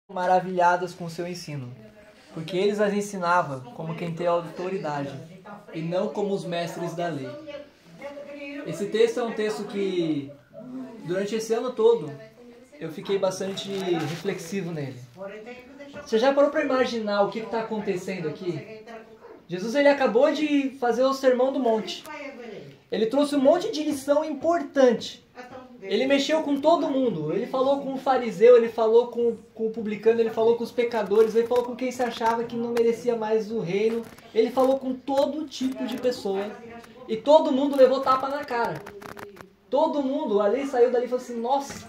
maravilhadas com seu ensino, porque eles as ensinavam como quem tem autoridade, e não como os mestres da lei. Esse texto é um texto que, durante esse ano todo, eu fiquei bastante reflexivo nele. Você já parou para imaginar o que está acontecendo aqui? Jesus ele acabou de fazer o Sermão do Monte. Ele trouxe um monte de lição importante. Ele mexeu com todo mundo. Ele falou com o fariseu, ele falou com o publicano, ele falou com os pecadores, ele falou com quem se achava que não merecia mais o reino. Ele falou com todo tipo de pessoa. E todo mundo levou tapa na cara. Todo mundo ali saiu dali e falou assim, nossa,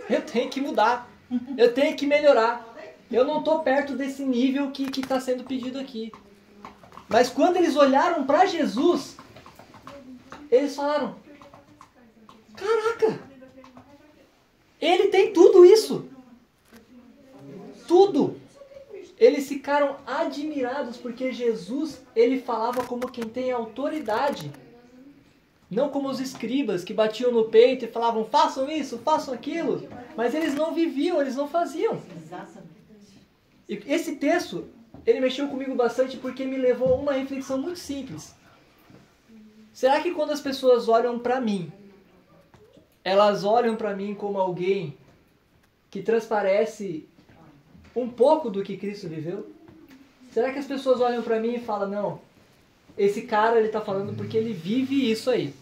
eu tenho que mudar. Eu tenho que melhorar. Eu não estou perto desse nível que está sendo pedido aqui. Mas quando eles olharam para Jesus, eles falaram, caraca, ele tem tudo isso. Tudo. Eles ficaram admirados porque Jesus, ele falava como quem tem autoridade. Não como os escribas que batiam no peito e falavam, façam isso, façam aquilo. Mas eles não viviam, eles não faziam. E esse texto, ele mexeu comigo bastante porque me levou a uma reflexão muito simples. Será que quando as pessoas olham para mim, elas olham para mim como alguém que transparece um pouco do que Cristo viveu? Será que as pessoas olham para mim e falam, não, esse cara ele está falando porque ele vive isso aí?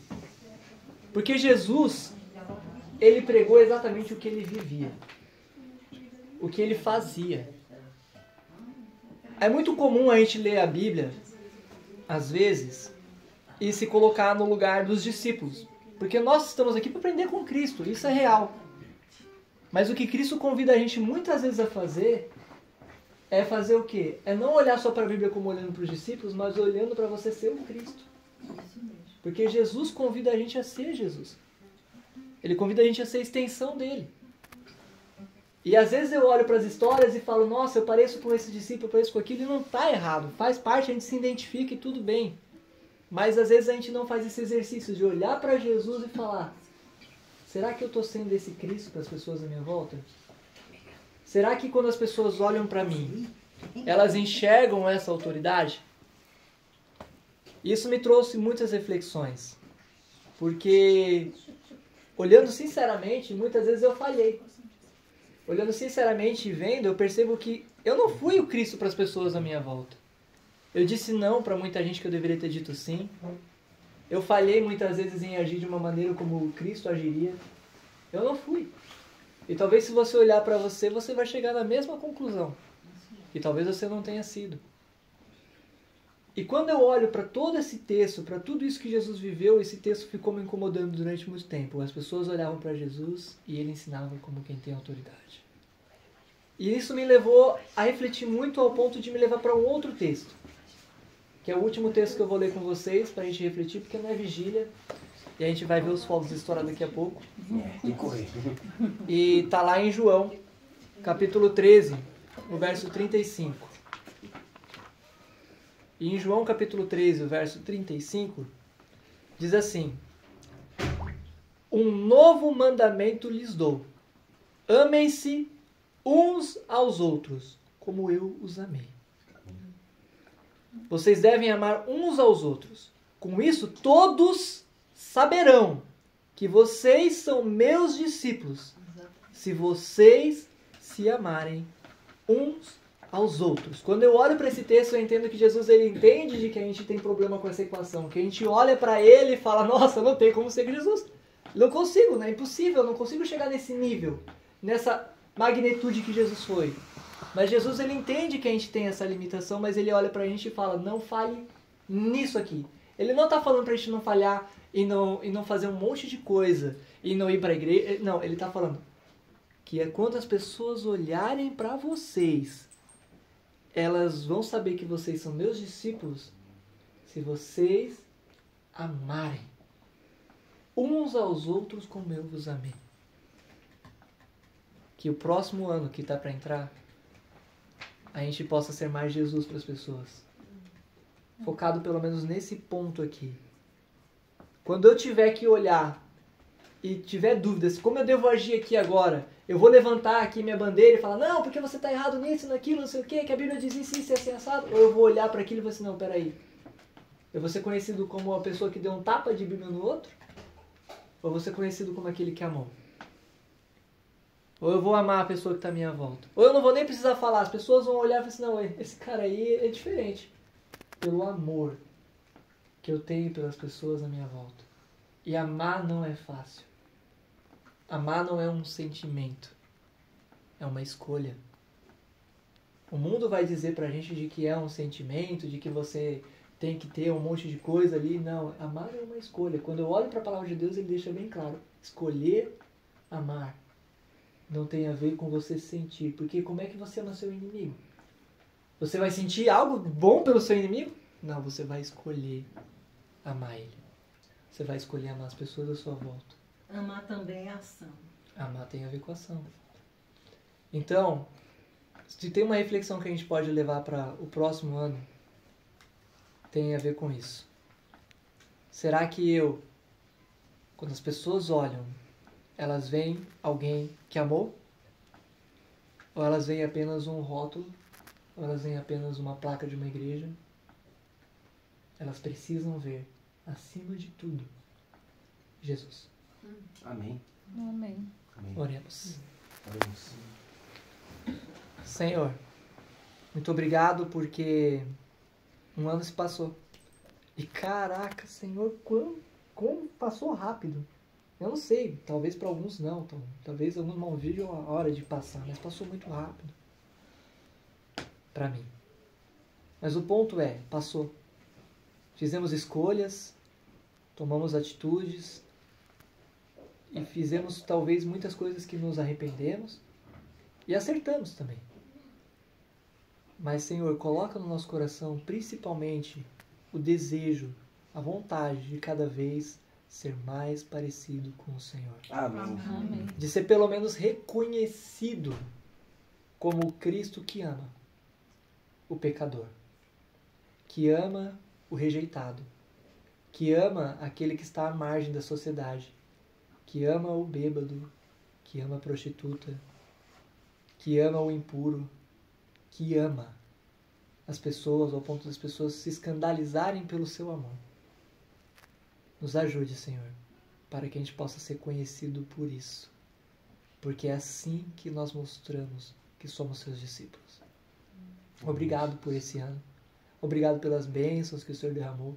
Porque Jesus, ele pregou exatamente o que ele vivia, o que ele fazia. É muito comum a gente ler a Bíblia, às vezes, e se colocar no lugar dos discípulos. Porque nós estamos aqui para aprender com Cristo, isso é real. Mas o que Cristo convida a gente muitas vezes a fazer é fazer o quê? É não olhar só para a Bíblia como olhando para os discípulos, mas olhando para você ser o Cristo. Porque Jesus convida a gente a ser Jesus. Ele convida a gente a ser a extensão dele. E às vezes eu olho para as histórias e falo, nossa, eu pareço com esse discípulo, eu pareço com aquilo, e não está errado. Faz parte, a gente se identifica e tudo bem. Mas às vezes a gente não faz esse exercício de olhar para Jesus e falar, será que eu estou sendo esse Cristo para as pessoas à minha volta? Será que quando as pessoas olham para mim, elas enxergam essa autoridade? Isso me trouxe muitas reflexões. Porque, olhando sinceramente, muitas vezes eu falhei. Olhando sinceramente e vendo, eu percebo que eu não fui o Cristo para as pessoas à minha volta. Eu disse não para muita gente que eu deveria ter dito sim. Eu falhei muitas vezes em agir de uma maneira como Cristo agiria. Eu não fui. E talvez se você olhar para você, você vai chegar na mesma conclusão. E talvez você não tenha sido. E quando eu olho para todo esse texto, para tudo isso que Jesus viveu, esse texto ficou me incomodando durante muito tempo. As pessoas olhavam para Jesus e ele ensinava como quem tem autoridade. E isso me levou a refletir muito ao ponto de me levar para um outro texto. Que é o último texto que eu vou ler com vocês, para a gente refletir, porque não é vigília. E a gente vai ver os fogos estourar daqui a pouco. E está lá em João, capítulo 13, no verso 35. E em João capítulo 13, o verso 35, diz assim, um novo mandamento lhes dou, amem-se uns aos outros, como eu os amei. Vocês devem amar uns aos outros. Com isso, todos saberão que vocês são meus discípulos, se vocês se amarem uns aos outros. Quando eu olho para esse texto, eu entendo que Jesus ele entende de que a gente tem problema com essa equação, que a gente olha para ele e fala, nossa, não tem como ser Jesus. Não consigo, né? É impossível, não consigo chegar nesse nível, nessa magnitude que Jesus foi. Mas Jesus ele entende que a gente tem essa limitação, mas ele olha pra gente e fala, não falhe nisso aqui. Ele não está falando pra gente não falhar e não fazer um monte de coisa, e não ir pra igreja. Não, ele está falando que é quando as pessoas olharem para vocês, elas vão saber que vocês são meus discípulos se vocês amarem uns aos outros como eu vos amei. Que o próximo ano que está para entrar, a gente possa ser mais Jesus para as pessoas. Focado pelo menos nesse ponto aqui. Quando eu tiver que olhar e tiver dúvidas, como eu devo agir aqui agora? Eu vou levantar aqui minha bandeira e falar, não, porque você está errado nisso, naquilo, não sei o que a Bíblia diz isso, assim, assado. Ou eu vou olhar para aquilo e falar assim, não, peraí. Eu vou ser conhecido como a pessoa que deu um tapa de Bíblia no outro? Ou eu vou ser conhecido como aquele que amou? Ou eu vou amar a pessoa que está à minha volta? Ou eu não vou nem precisar falar, as pessoas vão olhar e falar assim, não, esse cara aí é diferente. Pelo amor que eu tenho pelas pessoas à minha volta. E amar não é fácil. Amar não é um sentimento. É uma escolha. O mundo vai dizer pra gente de que é um sentimento, de que você tem que ter um monte de coisa ali. Não, amar é uma escolha. Quando eu olho para a palavra de Deus, ele deixa bem claro. Escolher amar não tem a ver com você sentir. Porque como é que você ama seu inimigo? Você vai sentir algo bom pelo seu inimigo? Não, você vai escolher amar ele. Você vai escolher amar as pessoas à sua volta. Amar também é ação. Amar tem a ver com ação. Então, se tem uma reflexão que a gente pode levar para o próximo ano, tem a ver com isso. Será que quando as pessoas olham, elas veem alguém que amou? Ou elas veem apenas um rótulo? Ou elas veem apenas uma placa de uma igreja? Elas precisam ver, acima de tudo, Jesus. Amém. Amém. Amém. Oremos. Oremos. Senhor, muito obrigado porque um ano se passou. E caraca, Senhor, como passou rápido. Eu não sei, talvez para alguns não. Talvez alguns não vejam a hora de passar, mas passou muito rápido. Para mim. Mas o ponto é, passou. Fizemos escolhas, tomamos atitudes e fizemos talvez muitas coisas que nos arrependemos e acertamos também. Mas, Senhor, coloca no nosso coração principalmente o desejo, a vontade de cada vez ser mais parecido com o Senhor. Amém. Amém. De ser pelo menos reconhecido como o Cristo que ama o pecador, que ama o rejeitado, que ama aquele que está à margem da sociedade, que ama o bêbado, que ama a prostituta, que ama o impuro, que ama as pessoas ao ponto das pessoas se escandalizarem pelo seu amor. Nos ajude, Senhor, para que a gente possa ser conhecido por isso, porque é assim que nós mostramos que somos seus discípulos. Obrigado por esse ano. Obrigado pelas bênçãos que o Senhor derramou.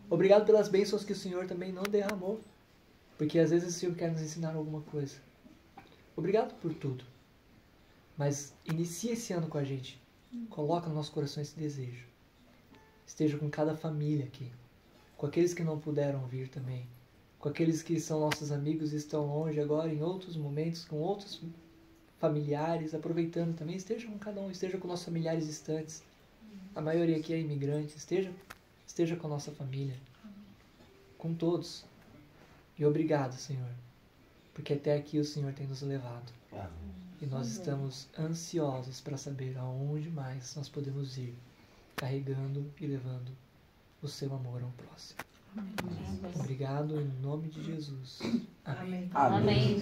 Obrigado pelas bênçãos que o Senhor também não derramou, porque às vezes o Senhor quer nos ensinar alguma coisa. Obrigado por tudo. Mas inicie esse ano com a gente. Coloca no nosso coração esse desejo. Esteja com cada família aqui. Com aqueles que não puderam vir também. Com aqueles que são nossos amigos e estão longe agora, em outros momentos, com outros familiares, aproveitando também. Esteja com cada um, esteja com nossos familiares distantes. A maioria aqui é imigrante. Esteja com a nossa família. Com todos. E obrigado, Senhor. Porque até aqui o Senhor tem nos levado. Amém. E nós estamos ansiosos para saber aonde mais nós podemos ir, carregando e levando o seu amor ao próximo. Obrigado em nome de Jesus. Amém. Amém. Amém.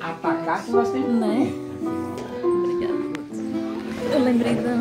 Atacar que nós temos. Né? Obrigada. Eu lembrei da